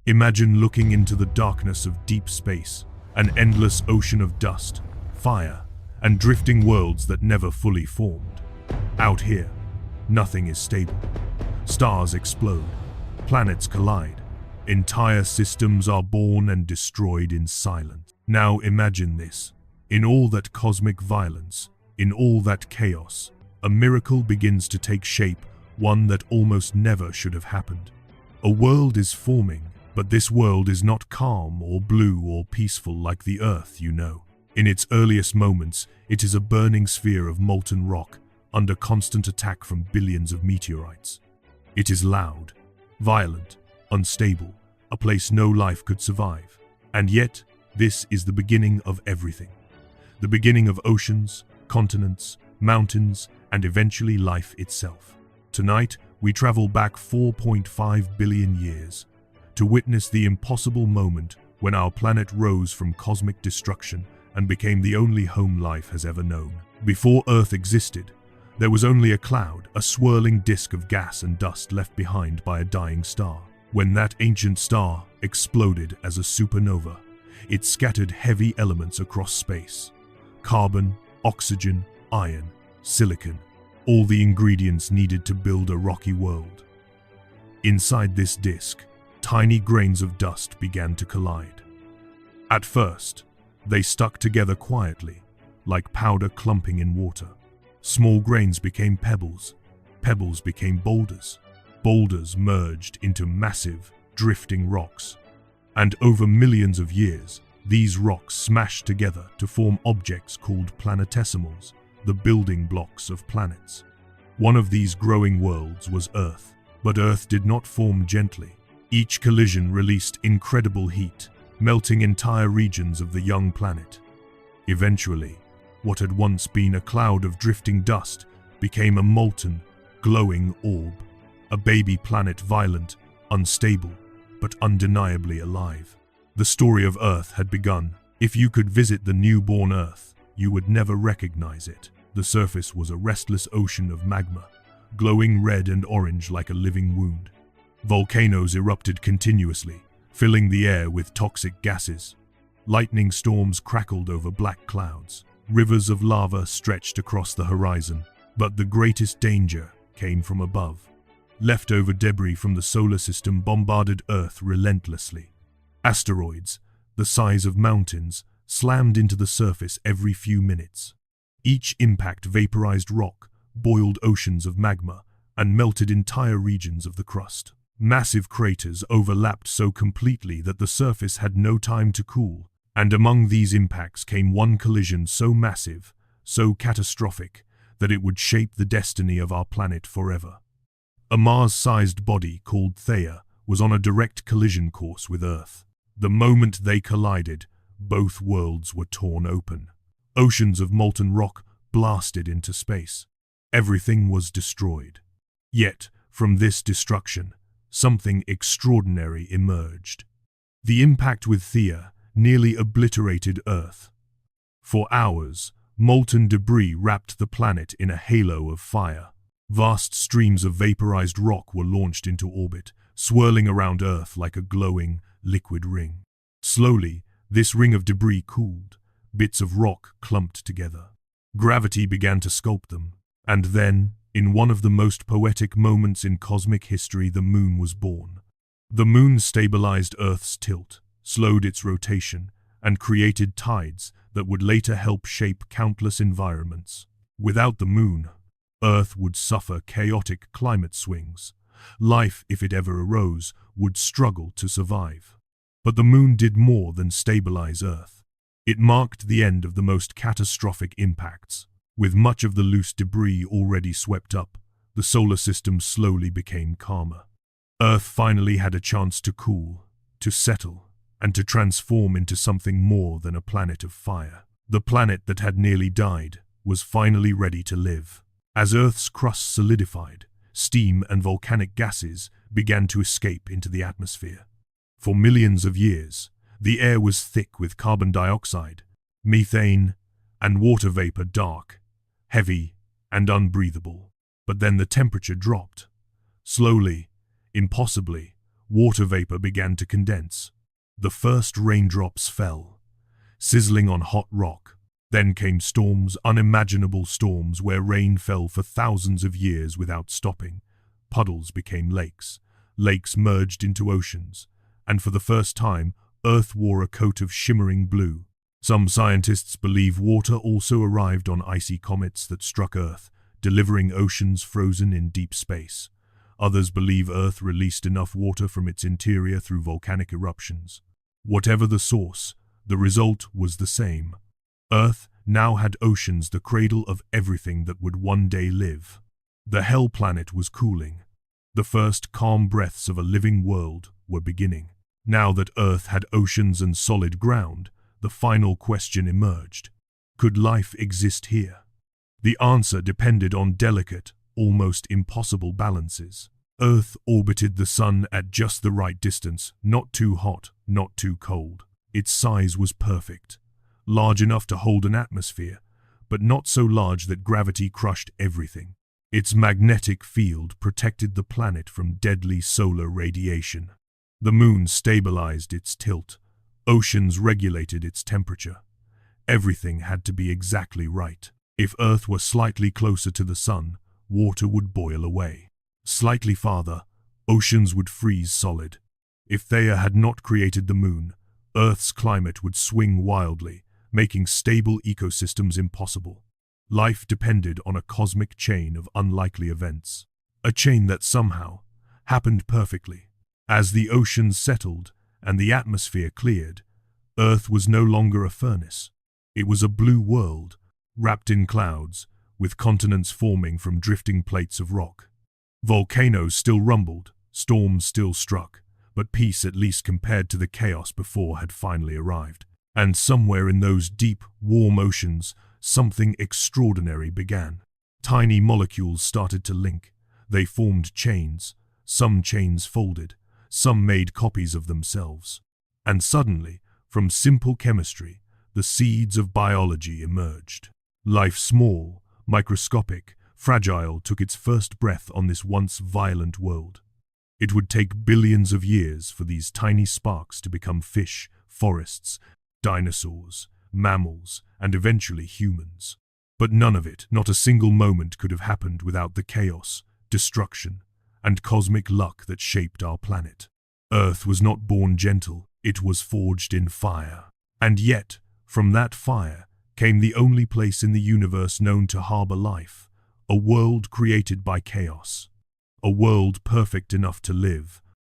Imagine looking into the darkness of deep space, an endless ocean of dust, fire, and drifting worlds that never fully formed. Out here, nothing is stable. Stars explode, planets collide, entire systems are born and destroyed in silence. Now imagine this. In all that cosmic violence, in all that chaos, a miracle begins to take shape, one that almost never should have happened. A world is forming, but this world is not calm or blue or peaceful like the Earth, you know. In its earliest moments, it is a burning sphere of molten rock, under constant attack from billions of meteorites. It is loud, violent, unstable, a place no life could survive. And yet, this is the beginning of everything. The beginning of oceans, continents, mountains, and eventually life itself. Tonight, we travel back 4.5 billion years to witness the impossible moment when our planet rose from cosmic destruction and became the only home life has ever known. Before Earth existed, there was only a cloud, a swirling disk of gas and dust left behind by a dying star. When that ancient star exploded as a supernova, it scattered heavy elements across space. Carbon, oxygen, iron, silicon, all the ingredients needed to build a rocky world. Inside this disk, tiny grains of dust began to collide. At first, they stuck together quietly, like powder clumping in water. Small grains became pebbles, pebbles became boulders, boulders merged into massive, drifting rocks, and over millions of years, these rocks smashed together to form objects called planetesimals, the building blocks of planets. One of these growing worlds was Earth, but Earth did not form gently. Each collision released incredible heat, melting entire regions of the young planet. Eventually, what had once been a cloud of drifting dust became a molten, glowing orb, a baby planet violent, unstable, but undeniably alive. The story of Earth had begun. If you could visit the newborn Earth, you would never recognize it. The surface was a restless ocean of magma, glowing red and orange like a living wound. Volcanoes erupted continuously, filling the air with toxic gases. Lightning storms crackled over black clouds. Rivers of lava stretched across the horizon. But the greatest danger came from above. Leftover debris from the solar system bombarded Earth relentlessly. Asteroids, the size of mountains, slammed into the surface every few minutes. Each impact vaporized rock, boiled oceans of magma, and melted entire regions of the crust. Massive craters overlapped so completely that the surface had no time to cool, and among these impacts came one collision so massive, so catastrophic, that it would shape the destiny of our planet forever. A Mars-sized body called Theia was on a direct collision course with Earth. The moment they collided, both worlds were torn open. Oceans of molten rock blasted into space. Everything was destroyed. Yet, from this destruction, something extraordinary emerged. The impact with Theia nearly obliterated Earth. For hours, molten debris wrapped the planet in a halo of fire. Vast streams of vaporized rock were launched into orbit, swirling around Earth like a glowing, liquid ring. Slowly, this ring of debris cooled. Bits of rock clumped together. Gravity began to sculpt them. And then, in one of the most poetic moments in cosmic history, the moon was born. The moon stabilized Earth's tilt, slowed its rotation, and created tides that would later help shape countless environments. Without the moon, Earth would suffer chaotic climate swings. Life, if it ever arose, would struggle to survive. But the moon did more than stabilize Earth. It marked the end of the most catastrophic impacts. With much of the loose debris already swept up, the solar system slowly became calmer. Earth finally had a chance to cool, to settle, and to transform into something more than a planet of fire. The planet that had nearly died was finally ready to live. As Earth's crust solidified, steam and volcanic gases began to escape into the atmosphere. For millions of years, the air was thick with carbon dioxide, methane, and water vapor, dark, heavy, and unbreathable. But then the temperature dropped. Slowly, impossibly, water vapor began to condense. The first raindrops fell, sizzling on hot rock. Then came storms, unimaginable storms where rain fell for thousands of years without stopping. Puddles became lakes. Lakes merged into oceans. And for the first time, Earth wore a coat of shimmering blue. Some scientists believe water also arrived on icy comets that struck Earth, delivering oceans frozen in deep space. Others believe Earth released enough water from its interior through volcanic eruptions. Whatever the source, the result was the same. Earth now had oceans, the cradle of everything that would one day live. The Hell planet was cooling. The first calm breaths of a living world were beginning. Now that Earth had oceans and solid ground, the final question emerged. Could life exist here? The answer depended on delicate, almost impossible balances. Earth orbited the Sun at just the right distance, not too hot, not too cold. Its size was perfect, large enough to hold an atmosphere, but not so large that gravity crushed everything. Its magnetic field protected the planet from deadly solar radiation. The moon stabilized its tilt. Oceans regulated its temperature. Everything had to be exactly right. If Earth were slightly closer to the Sun, water would boil away. Slightly farther, oceans would freeze solid. If Theia had not created the moon, Earth's climate would swing wildly, making stable ecosystems impossible. Life depended on a cosmic chain of unlikely events. A chain that somehow happened perfectly. As the oceans settled and the atmosphere cleared, Earth was no longer a furnace. It was a blue world, wrapped in clouds, with continents forming from drifting plates of rock. Volcanoes still rumbled, storms still struck, but peace, at least compared to the chaos before, had finally arrived. And somewhere in those deep, warm oceans, something extraordinary began. Tiny molecules started to link. They formed chains. Some chains folded. Some made copies of themselves. And suddenly, from simple chemistry, the seeds of biology emerged. Life, small, microscopic, fragile, took its first breath on this once violent world. It would take billions of years for these tiny sparks to become fish, forests, dinosaurs, mammals, and eventually humans. But none of it, not a single moment, could have happened without the chaos, destruction, and cosmic luck that shaped our planet. Earth was not born gentle, it was forged in fire. And yet, from that fire, came the only place in the universe known to harbor life, a world created by chaos. A world perfect enough to live,